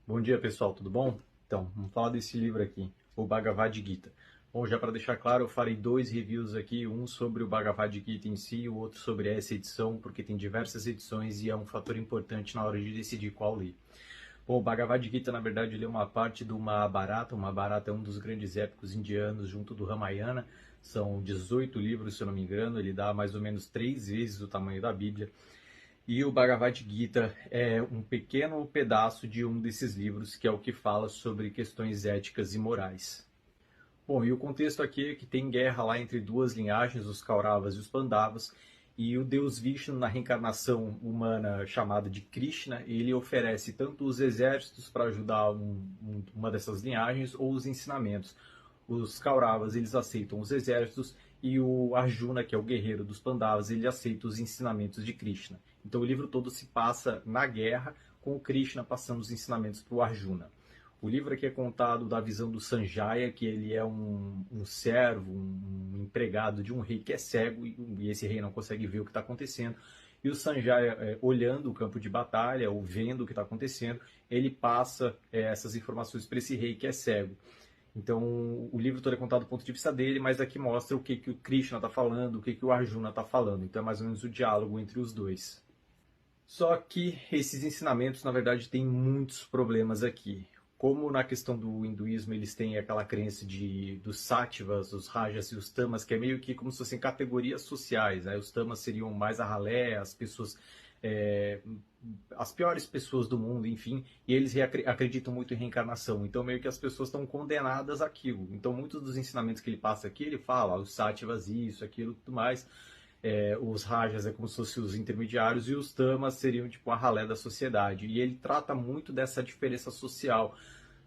Bom dia, pessoal, tudo bom? Então, vamos falar desse livro aqui, o Bhagavad Gita. Bom, já para deixar claro, eu farei dois reviews aqui, um sobre o Bhagavad Gita em si e o outro sobre essa edição, porque tem diversas edições e é um fator importante na hora de decidir qual ler. Bom, o Bhagavad Gita, na verdade, ele é uma parte do Mahabharata. O Mahabharata é um dos grandes épicos indianos junto do Ramayana. São 18 livros, se eu não me engano, ele dá mais ou menos 3 vezes o tamanho da Bíblia. E o Bhagavad Gita é um pequeno pedaço de um desses livros, que é o que fala sobre questões éticas e morais. Bom, e o contexto aqui é que tem guerra lá entre duas linhagens, os Kauravas e os Pandavas, e o deus Vishnu, na reencarnação humana chamada de Krishna, ele oferece tanto os exércitos para ajudar uma dessas linhagens ou os ensinamentos. Os Kauravas, eles aceitam os exércitos e o Arjuna, que é o guerreiro dos Pandavas, ele aceita os ensinamentos de Krishna. Então o livro todo se passa na guerra, com o Krishna passando os ensinamentos para o Arjuna. O livro aqui é contado da visão do Sanjaya, que ele é um servo, um empregado de um rei que é cego, e esse rei não consegue ver o que está acontecendo. E o Sanjaya, olhando o campo de batalha, ou vendo o que está acontecendo, ele passa essas informações para esse rei que é cego. Então, o livro todo é contado do ponto de vista dele, mas aqui mostra o que o Krishna está falando, o que o Arjuna está falando. Então, é mais ou menos o diálogo entre os dois. Só que esses ensinamentos, na verdade, têm muitos problemas aqui. Como na questão do hinduísmo eles têm aquela crença dos sáttvas, os rajas e os tamas, que é meio que como se fossem categorias sociais, né? Os tamas seriam mais a ralé, as pessoas, é, as piores pessoas do mundo, enfim, e eles acreditam muito em reencarnação. Então meio que as pessoas estão condenadas àquilo. Então muitos dos ensinamentos que ele passa aqui, ele fala, os sáttvas isso, aquilo, tudo mais. Os rajas é como se fossem os intermediários e os tamas seriam tipo a ralé da sociedade. E ele trata muito dessa diferença social.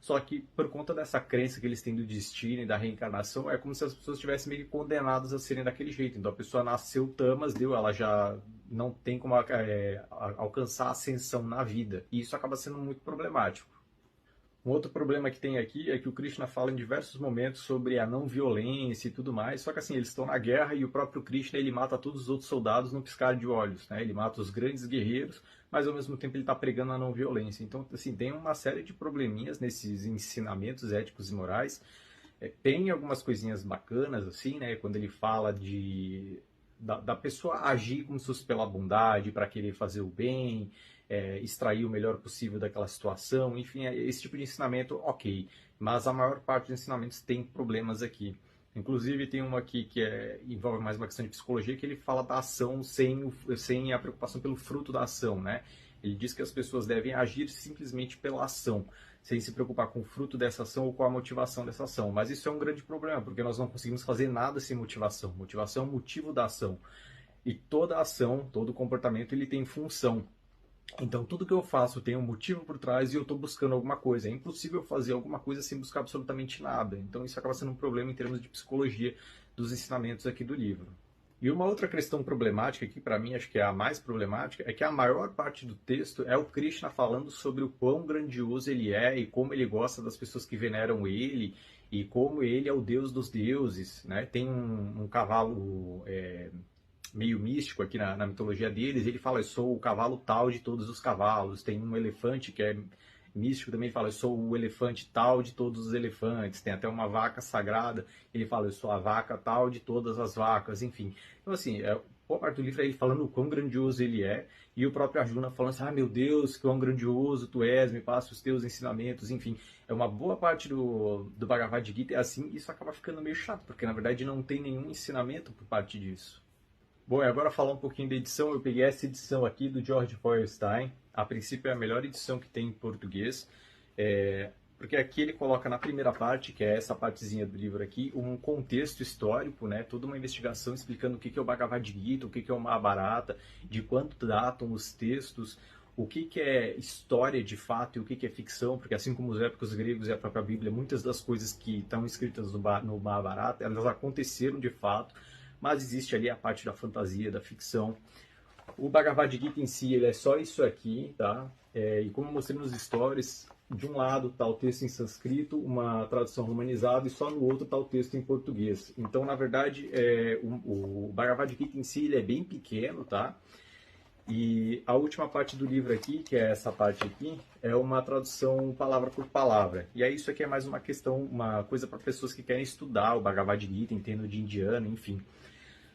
Só que por conta dessa crença que eles têm do destino e da reencarnação, é como se as pessoas estivessem meio que condenadas a serem daquele jeito. Então a pessoa nasceu tamas, ela já não tem como alcançar a ascensão na vida. E isso acaba sendo muito problemático. Um outro problema que tem aqui é que o Krishna fala em diversos momentos sobre a não violência e tudo mais, só que assim, eles estão na guerra e o próprio Krishna ele mata todos os outros soldados num piscar de olhos, né? Ele mata os grandes guerreiros, mas ao mesmo tempo ele está pregando a não violência. Então, assim, tem uma série de probleminhas nesses ensinamentos éticos e morais. Tem algumas coisinhas bacanas, assim, né? Quando ele fala da pessoa agir como se fosse pela bondade, para querer fazer o bem, extrair o melhor possível daquela situação, enfim, esse tipo de ensinamento, ok. Mas a maior parte dos ensinamentos tem problemas aqui. Inclusive tem uma aqui que envolve mais uma questão de psicologia, que ele fala da ação sem a preocupação pelo fruto da ação, né? Ele diz que as pessoas devem agir simplesmente pela ação, sem se preocupar com o fruto dessa ação ou com a motivação dessa ação. Mas isso é um grande problema, porque nós não conseguimos fazer nada sem motivação. Motivação é o motivo da ação. E toda ação, todo comportamento, ele tem função. Então, tudo que eu faço tem um motivo por trás e eu estou buscando alguma coisa. É impossível fazer alguma coisa sem buscar absolutamente nada. Então, isso acaba sendo um problema em termos de psicologia dos ensinamentos aqui do livro. E uma outra questão problemática, que para mim acho que é a mais problemática, é que a maior parte do texto é o Krishna falando sobre o quão grandioso ele é e como ele gosta das pessoas que veneram ele e como ele é o deus dos deuses, né? Tem um cavalo meio místico aqui na mitologia deles, ele fala, eu sou o cavalo tal de todos os cavalos. Tem um elefante que é místico também, ele fala, eu sou o elefante tal de todos os elefantes. Tem até uma vaca sagrada, ele fala, eu sou a vaca tal de todas as vacas, enfim. Então, assim, boa parte do livro é ele falando o quão grandioso ele é, e o próprio Arjuna falando assim, ah, meu Deus, quão grandioso tu és, me passa os teus ensinamentos, enfim. É uma boa parte do Bhagavad Gita é assim, e isso acaba ficando meio chato, porque na verdade não tem nenhum ensinamento por parte disso. Bom, e agora falar um pouquinho da edição. Eu peguei essa edição aqui do George Feuerstein. A princípio é a melhor edição que tem em português, porque aqui ele coloca na primeira parte, que é essa partezinha do livro aqui, um contexto histórico, né? Toda uma investigação explicando o que é o Bhagavad Gita, o que é o Mahabharata, de quanto datam os textos, o que é história de fato e o que é ficção, porque assim como os épicos gregos e a própria Bíblia, muitas das coisas que estão escritas no Mahabharata, elas aconteceram de fato, mas existe ali a parte da fantasia, da ficção. O Bhagavad Gita em si, ele é só isso aqui, tá? E como eu mostrei nos stories, de um lado está o texto em sânscrito, uma tradução romanizada, e só no outro está o texto em português. Então, na verdade, o Bhagavad Gita em si, ele é bem pequeno, tá? E a última parte do livro aqui, que é essa parte aqui, é uma tradução palavra por palavra. E aí isso aqui é mais uma questão, uma coisa para pessoas que querem estudar o Bhagavad Gita, entendendo de indiano, enfim.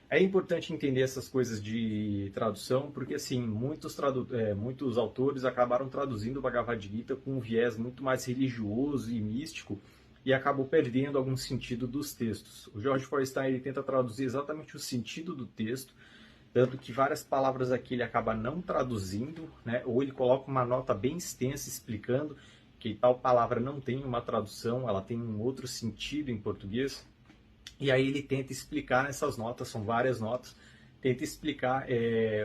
É importante entender essas coisas de tradução, porque assim, muitos autores acabaram traduzindo o Bhagavad Gita com um viés muito mais religioso e místico e acabou perdendo algum sentido dos textos. O George Forsyth ele tenta traduzir exatamente o sentido do texto, tanto que várias palavras aqui ele acaba não traduzindo, né? Ou ele coloca uma nota bem extensa explicando que tal palavra não tem uma tradução, ela tem um outro sentido em português. E aí ele tenta explicar nessas notas, são várias notas, tenta explicar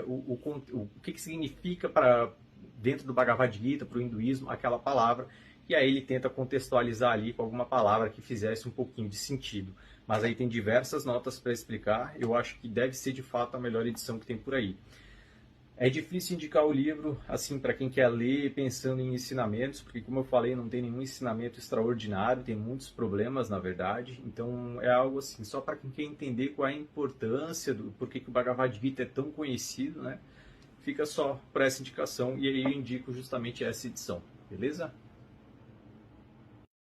o que significa para dentro do Bhagavad Gita, para o hinduísmo, aquela palavra, e aí ele tenta contextualizar ali com alguma palavra que fizesse um pouquinho de sentido. Mas aí tem diversas notas para explicar, eu acho que deve ser de fato a melhor edição que tem por aí. É difícil indicar o livro, assim, para quem quer ler pensando em ensinamentos, porque, como eu falei, não tem nenhum ensinamento extraordinário, tem muitos problemas, na verdade. Então, é algo assim, só para quem quer entender qual é a importância, por que o Bhagavad Gita é tão conhecido, né? Fica só por essa indicação, e aí eu indico justamente essa edição, beleza?